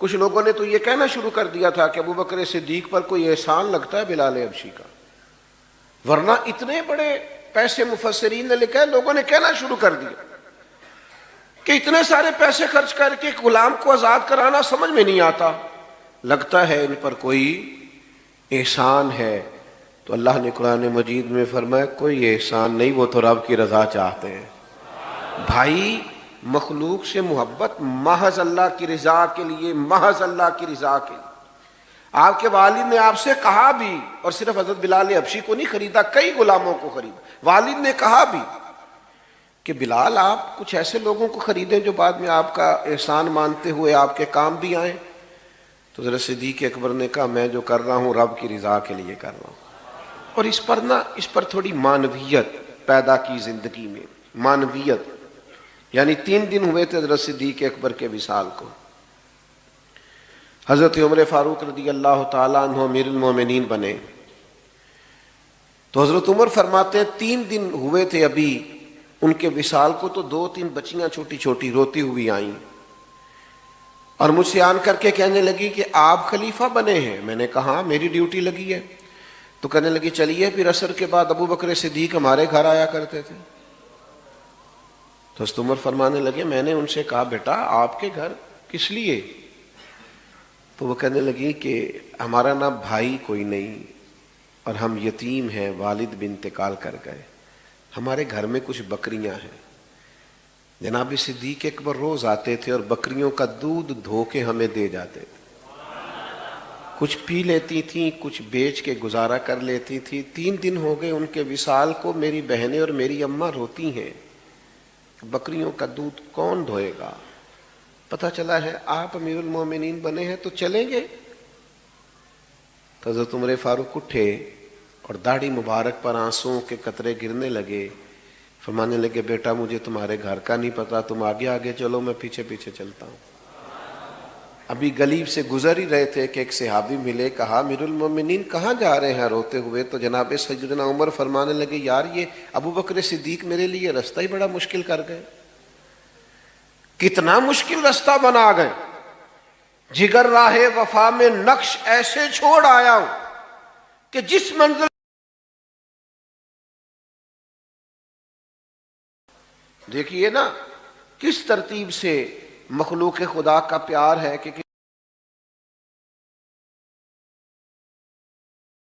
کچھ لوگوں نے تو یہ کہنا شروع کر دیا تھا کہ ابو بکر صدیق پر کوئی احسان لگتا ہے بلال حبشی کا، ورنہ اتنے بڑے پیسے مفسرین نے لکھا ہے، لوگوں نے کہنا شروع کر دیا کہ اتنے سارے پیسے خرچ کر کے غلام کو آزاد کرانا سمجھ میں نہیں آتا، لگتا ہے ان پر کوئی احسان ہے۔ تو اللہ نے قرآن مجید میں فرمایا کوئی احسان نہیں، وہ تو رب کی رضا چاہتے ہیں۔ بھائی مخلوق سے محبت محض اللہ کی رضا کے لیے، محض اللہ کی رضا کے لیے۔ آپ کے والد نے آپ سے کہا بھی، اور صرف حضرت بلال حبشی کو نہیں خریدا، کئی غلاموں کو خریدا، والد نے کہا بھی کہ بلال آپ کچھ ایسے لوگوں کو خریدیں جو بعد میں آپ کا احسان مانتے ہوئے آپ کے کام بھی آئیں۔ تو حضرت صدیق اکبر نے کہا میں جو کر رہا ہوں رب کی رضا کے لیے کر رہا ہوں۔ اور اس پر تھوڑی معنویت پیدا کی زندگی میں، معنویت، یعنی 3 دن ہوئے تھے حضرت صدیق اکبر کے وصال کو۔ حضرت عمر فاروق رضی اللہ تعالیٰ عنہ امیر المومنین بنے، تو حضرت عمر فرماتے ہیں 3 دن ہوئے تھے ابھی ان کے وصال کو، تو 2-3 بچیاں چھوٹی چھوٹی روتی ہوئی آئیں اور مجھ سے آن کر کے کہنے لگی کہ آپ خلیفہ بنے ہیں۔ میں نے کہا ہاں میری ڈیوٹی لگی ہے۔ تو کہنے لگی چلیے پھر عصر کے بعد ابو بکر صدیق ہمارے گھر آیا کرتے تھے۔ تو حضرت عمر فرمانے لگے میں نے ان سے کہا بیٹا آپ کے گھر کس لیے؟ تو وہ کہنے لگی کہ ہمارا نا بھائی کوئی نہیں اور ہم یتیم ہیں، والد بھی انتقال کر گئے، ہمارے گھر میں کچھ بکریاں ہیں۔ جناب صدیق اکبر روز آتے تھے اور بکریوں کا دودھ دھو کے ہمیں دے جاتے تھے، کچھ پی لیتی تھیں، کچھ بیچ کے گزارا کر لیتی تھی۔ 3 دن ہو گئے ان کے وصال کو، میری بہنیں اور میری اماں روتی ہیں، بکریوں کا دودھ کون دھوئے گا؟ پتہ چلا ہے آپ امیر المومنین بنے ہیں تو چلیں گے۔ تو حضرت عمر فاروق اٹھے اور داڑھی مبارک پر آنسوؤں کے قطرے گرنے لگے، فرمانے لگے بیٹا مجھے تمہارے گھر کا نہیں پتا، تم آگے آگے چلو میں پیچھے پیچھے چلتا ہوں۔ ابھی گلی سے گزر ہی رہے تھے کہ ایک صحابی ملے، کہا امیر المومنین کہاں جا رہے ہیں روتے ہوئے؟ تو جناب سیدنا عمر فرمانے لگے یار یہ ابو بکر صدیق میرے لیے رستہ ہی بڑا مشکل کر گئے، کتنا مشکل رستہ بنا گئے، جگر راہ وفا میں نقش ایسے چھوڑ آیا ہوں کہ جس منزل دیکھیے نا کس ترتیب سے مخلوق خدا کا پیار ہے کہ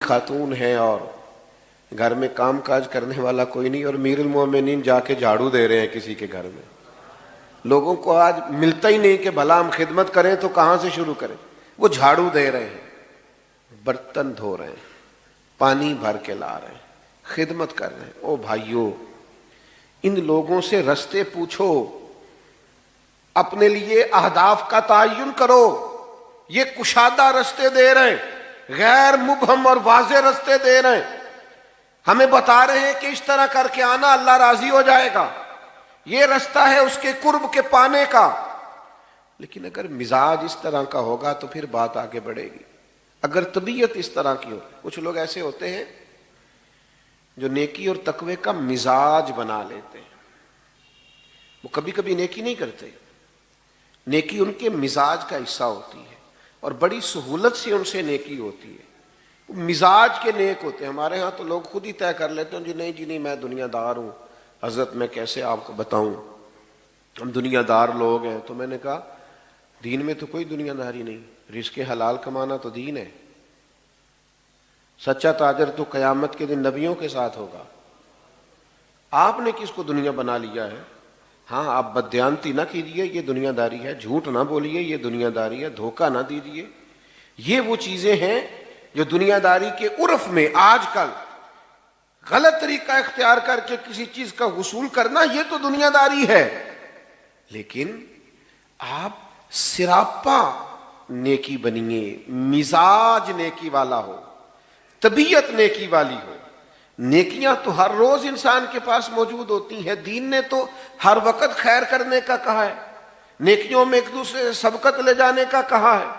خاتون ہے اور گھر میں کام کاج کرنے والا کوئی نہیں، اور امیر المومنین جا کے جھاڑو دے رہے ہیں کسی کے گھر میں۔ لوگوں کو آج ملتا ہی نہیں کہ بھلا ہم خدمت کریں تو کہاں سے شروع کریں، وہ جھاڑو دے رہے ہیں، برتن دھو رہے ہیں، پانی بھر کے لا رہے ہیں، خدمت کر رہے ہیں۔ او بھائیو ان لوگوں سے رستے پوچھو، اپنے لیے اہداف کا تعین کرو۔ یہ کشادہ رستے دے رہے ہیں، غیر مبہم اور واضح رستے دے رہے ہیں، ہمیں بتا رہے ہیں کہ اس طرح کر کے آنا اللہ راضی ہو جائے گا، یہ رستہ ہے اس کے قرب کے پانے کا۔ لیکن اگر مزاج اس طرح کا ہوگا تو پھر بات آگے بڑھے گی۔ اگر طبیعت اس طرح کی ہو، کچھ لوگ ایسے ہوتے ہیں جو نیکی اور تقوی کا مزاج بنا لیتے ہیں، وہ کبھی کبھی نیکی نہیں کرتے، نیکی ان کے مزاج کا حصہ ہوتی ہے اور بڑی سہولت سے ان سے نیکی ہوتی ہے، وہ مزاج کے نیک ہوتے ہیں۔ ہمارے ہاں تو لوگ خود ہی طے کر لیتے ہیں جی نہیں میں دنیا دار ہوں۔ حضرت میں کیسے آپ کو بتاؤں، ہم دنیا دار لوگ ہیں۔ تو میں نے کہا دین میں تو کوئی دنیا داری نہیں، رزق حلال کمانا تو دین ہے۔ سچا تاجر تو قیامت کے دن نبیوں کے ساتھ ہوگا۔ آپ نے کس کو دنیا بنا لیا ہے؟ ہاں آپ بددیانتی نہ کیجیے، یہ دنیا داری ہے، جھوٹ نہ بولیے، یہ دنیا داری ہے، دھوکہ نہ دیجیے۔ یہ وہ چیزیں ہیں جو دنیا داری کے عرف میں آج کل غلط طریقہ اختیار کر کے کسی چیز کا حصول کرنا، یہ تو دنیا داری ہے۔ لیکن آپ سراپا نیکی بنیے، مزاج نیکی والا ہو، طبیعت نیکی والی ہو۔ نیکیاں تو ہر روز انسان کے پاس موجود ہوتی ہیں، دین نے تو ہر وقت خیر کرنے کا کہا ہے، نیکیوں میں ایک دوسرے سے سبقت لے جانے کا کہا ہے۔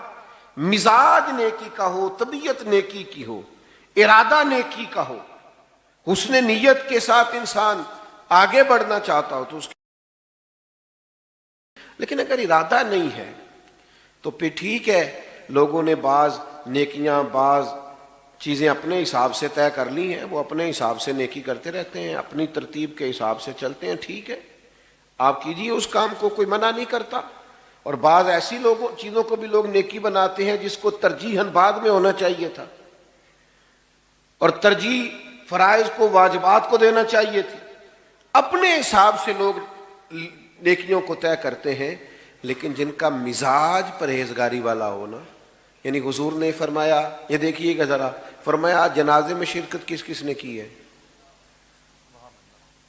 مزاج نیکی کا ہو، طبیعت نیکی کی ہو، ارادہ نیکی کا ہو، حسن نیت کے ساتھ انسان آگے بڑھنا چاہتا ہو تو اس لیکن اگر ارادہ نہیں ہے، تو پھر ٹھیک ہے، لوگوں نے بعض نیکیاں بعض چیزیں اپنے حساب سے طے کر لی ہیں، وہ اپنے حساب سے نیکی کرتے رہتے ہیں، اپنی ترتیب کے حساب سے چلتے ہیں، ٹھیک ہے، آپ کیجئے اس کام کو، کوئی منع نہیں کرتا۔ اور بعض ایسی چیزوں کو بھی لوگ نیکی بناتے ہیں جس کو ترجیحاً بعد میں ہونا چاہیے تھا، اور ترجیح فرائض کو واجبات کو دینا چاہیے تھی۔ اپنے حساب سے لوگ نیکیوں کو طے کرتے ہیں، لیکن جن کا مزاج پرہیزگاری والا ہونا، یعنی حضور نے فرمایا، یہ دیکھیے گا ذرا، فرمایا جنازے میں شرکت کس کس نے کی ہے؟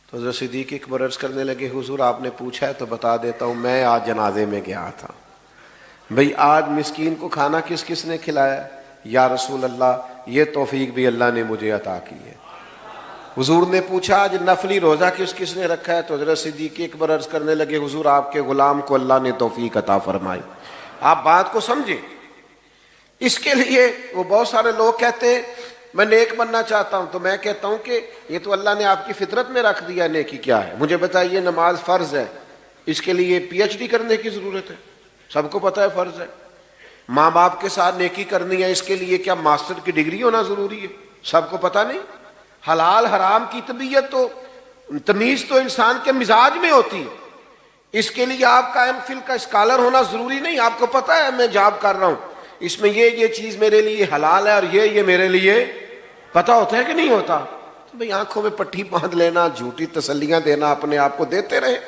تو حضرت صدیق اکبر عرض کرنے لگے، حضور آپ نے پوچھا ہے تو بتا دیتا ہوں، میں آج جنازے میں گیا تھا۔ بھئی آج مسکین کو کھانا کس کس نے کھلایا؟ یا رسول اللہ یہ توفیق بھی اللہ نے مجھے عطا کی ہے۔ حضور نے پوچھا آج نفلی روزہ کس کس نے رکھا ہے؟ تو حضرت صدیق اکبر عرض کرنے لگے، حضور آپ کے غلام کو اللہ نے توفیق عطا فرمائی۔ آپ بات کو سمجھیں۔ اس کے لیے وہ بہت سارے لوگ کہتے ہیں میں نیک بننا چاہتا ہوں، تو میں کہتا ہوں کہ یہ تو اللہ نے آپ کی فطرت میں رکھ دیا، نیکی کیا ہے؟ مجھے بتائیے، نماز فرض ہے، اس کے لیے پی ایچ ڈی کرنے کی ضرورت ہے؟ سب کو پتہ ہے فرض ہے۔ ماں باپ کے ساتھ نیکی کرنی ہے، اس کے لیے کیا ماسٹر کی ڈگری ہونا ضروری ہے؟ سب کو پتہ نہیں۔ حلال حرام کی طبیعت تو تمیز تو انسان کے مزاج میں ہوتی ہے، اس کے لیے آپ کا ایم فل کا اسکالر ہونا ضروری نہیں۔ آپ کو پتہ ہے میں جاب کر رہا ہوں، اس میں یہ چیز میرے لیے حلال ہے اور یہ میرے لیے پتہ ہوتا ہے کہ نہیں ہوتا؟ تو بھئی آنکھوں میں پٹھی باندھ لینا، جھوٹی تسلیاں دینا، اپنے آپ کو دیتے رہے،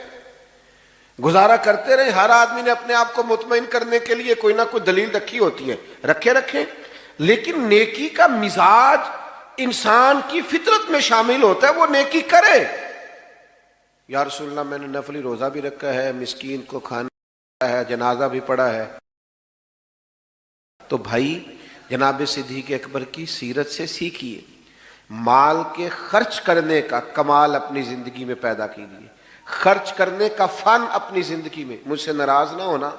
گزارا کرتے رہے۔ ہر آدمی نے اپنے آپ کو مطمئن کرنے کے لیے کوئی نہ کوئی دلیل رکھی ہوتی ہے، رکھیں، لیکن نیکی کا مزاج انسان کی فطرت میں شامل ہوتا ہے، وہ نیکی کرے۔ یا رسول اللہ میں نے نفلی روزہ بھی رکھا ہے، مسکین کو کھانا ہے، جنازہ بھی پڑھا ہے۔ تو بھائی جناب صدیق اکبر کی سیرت سے سیکھیے، مال کے خرچ کرنے کا کمال اپنی زندگی میں پیدا کیجیے، خرچ کرنے کا فن اپنی زندگی میں۔ مجھ سے ناراض نہ ہونا،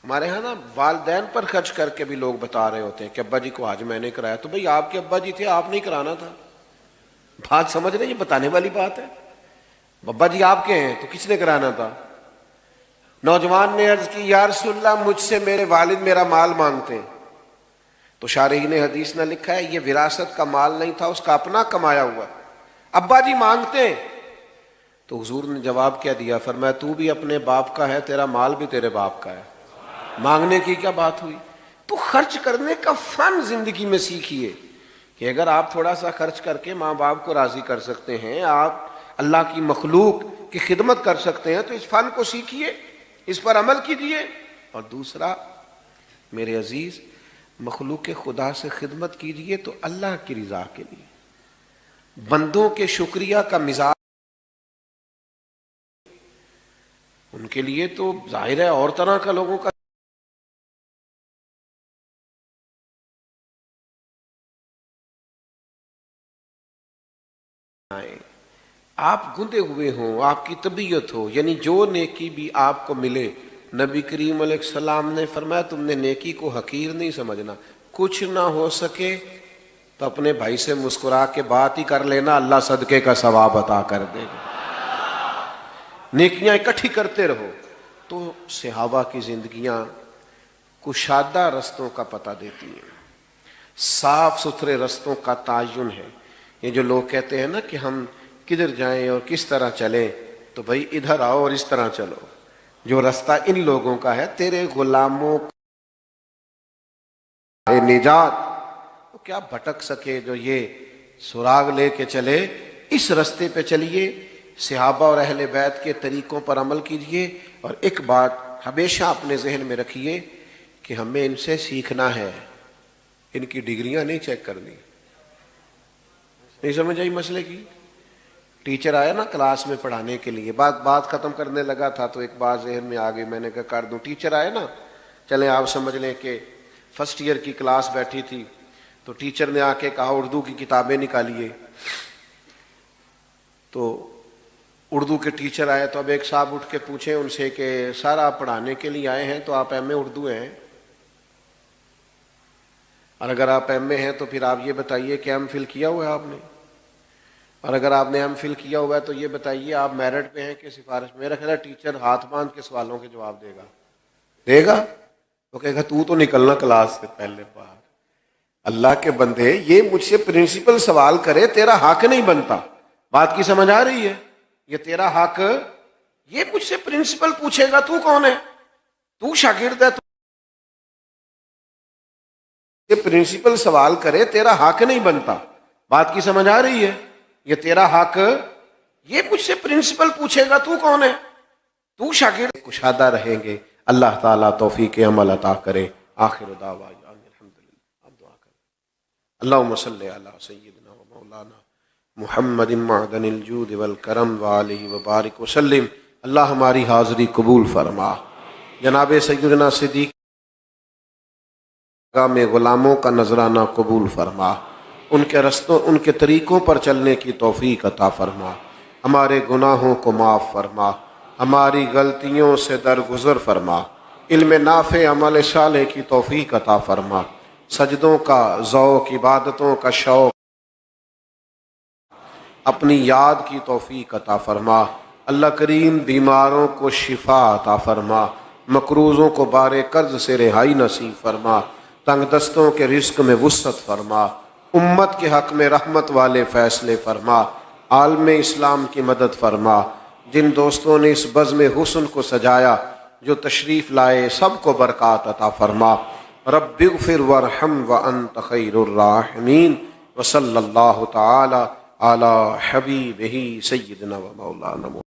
ہمارے ہاں نا والدین پر خرچ کر کے بھی لوگ بتا رہے ہوتے ہیں کہ ابا جی کو آج میں نے کرایا، تو بھئی آپ کے ابا جی تھے، آپ نہیں کرانا تھا؟ بات سمجھ رہے ہیں؟ یہ بتانے والی بات ہے۔ ابا جی آپ کے ہیں تو کس نے کرانا تھا؟ نوجوان نے عرض کی، یا رسول اللہ مجھ سے میرے والد میرا مال مانگتے ہیں۔ تو شارحین حدیث نے لکھا ہے یہ وراثت کا مال نہیں تھا، اس کا اپنا کمایا ہوا۔ ابا جی مانگتے ہیں، تو حضور نے جواب کیا دیا؟ فرمایا تو بھی اپنے باپ کا ہے، تیرا مال بھی تیرے باپ کا ہے، مانگنے کی کیا بات ہوئی؟ تو خرچ کرنے کا فن زندگی میں سیکھیے کہ اگر آپ تھوڑا سا خرچ کر کے ماں باپ کو راضی کر سکتے ہیں، آپ اللہ کی مخلوق کی خدمت کر سکتے ہیں، تو اس فن کو سیکھیے، اس پر عمل کیجیے۔ اور دوسرا میرے عزیز، مخلوق خدا سے خدمت کیجیے تو اللہ کی رضا کے لیے۔ بندوں کے شکریہ کا مزاج ان کے لیے تو ظاہر ہے اور طرح کا لوگوں کا آپ گندے ہوئے ہوں، آپ کی طبیعت ہو، یعنی جو نیکی بھی آپ کو ملے، نبی کریم علیہ السلام نے فرمایا تم نے نیکی کو حقیر نہیں سمجھنا، کچھ نہ ہو سکے تو اپنے بھائی سے مسکرا کے بات ہی کر لینا، اللہ صدقے کا ثواب عطا کر دے گا۔ نیکیاں اکٹھی کرتے رہو۔ تو صحابہ کی زندگیاں کشادہ رستوں کا پتہ دیتی ہیں، صاف ستھرے رستوں کا تعین ہے۔ یہ جو لوگ کہتے ہیں نا کہ ہم کدھر جائیں اور کس طرح چلیں، تو بھائی ادھر آؤ اور اس طرح چلو، جو رستہ ان لوگوں کا ہے، تیرے غلاموں کا نجات، تو کیا بھٹک سکے جو یہ سراغ لے کے چلے، اس رستے پہ چلیے، صحابہ اور اہل بیت کے طریقوں پر عمل کیجئے۔ اور ایک بات ہمیشہ اپنے ذہن میں رکھیے کہ ہمیں ان سے سیکھنا ہے، ان کی ڈگریاں نہیں چیک کرنی۔ نہیں سمجھ آئی مسئلے کی؟ ٹیچر آیا نا کلاس میں پڑھانے کے لیے، بات ختم کرنے لگا تھا تو ایک بات ذہن میں آ گئی، میں نے کہا کر دوں۔ ٹیچر آئے نا، چلیں آپ سمجھ لیں کہ فرسٹ ایئر کی کلاس بیٹھی تھی، تو ٹیچر نے آ کے کہا اردو کی کتابیں نکالیے۔ تو اردو کے ٹیچر آئے تو اب ایک صاحب اٹھ کے پوچھیں ان سے کہ سر آپ پڑھانے کے لیے آئے ہیں تو آپ ایم اے اردو ہیں، اور اگر آپ ایم اے ہیں تو پھر آپ یہ بتائیے کہ ایم فل کیا ہوا ہے آپ نے، اور اگر آپ نے ایم فل کیا ہوا ہے تو یہ بتائیے آپ میرٹ پہ ہیں کہ سفارش؟ میرا خیال ہے ٹیچر ہاتھ باندھ کے سوالوں کے جواب دے گا۔ دے گا؟ وہ کہے گا تو نکلنا کلاس سے پہلے باہر۔ اللہ کے بندے یہ مجھ سے پرنسپل سوال کرے تیرا حق نہیں بنتا، بات کی سمجھ آ رہی ہے؟ یہ تیرا حق، یہ مجھ سے پرنسپل پوچھے گا تو کون ہے؟ تو شاگرد ہے، یہ پرنسپل سوال کرے تیرا حق نہیں بنتا، بات کی سمجھ آ رہی ہے؟ یہ تیرا حق، یہ مجھ سے پرنسپل پوچھے گا تو کون ہے؟ تو شاگرد۔ کشادہ رہیں گے، اللہ تعالیٰ توفیق عمل عطا کرے۔ آخر دعوانا الحمدللہ۔ آپ دعا کریں۔ اللہم صلی علی سیدنا و مولانا محمد معدن الجود والکرم وآلہ وبارک وسلم۔ اللہ ہماری حاضری قبول فرما۔ جناب سیدنا صدیق میں غلاموں کا نذرانہ قبول فرما، ان کے رستوں، ان کے طریقوں پر چلنے کی توفیق عطا فرما، ہمارے گناہوں کو معاف فرما، ہماری غلطیوں سے درگزر فرما، علم نافع عمل صالح کی توفیق عطا فرما، سجدوں کا ذوق، عبادتوں کا شوق، اپنی یاد کی توفیق عطا فرما۔ اللہ کریم بیماروں کو شفا عطا فرما، مقروضوں کو بار قرض سے رہائی نصیب فرما، تنگ دستوں کے رزق میں وسعت فرما، امت کے حق میں رحمت والے فیصلے فرما، عالم اسلام کی مدد فرما۔ جن دوستوں نے اس بزم حسن کو سجایا، جو تشریف لائے، سب کو برکات عطا فرما۔ رب اغفر وارحم وانت خیر الراحمین، وصلی اللہ تعالی علی حبیبہ سیدنا و مولانا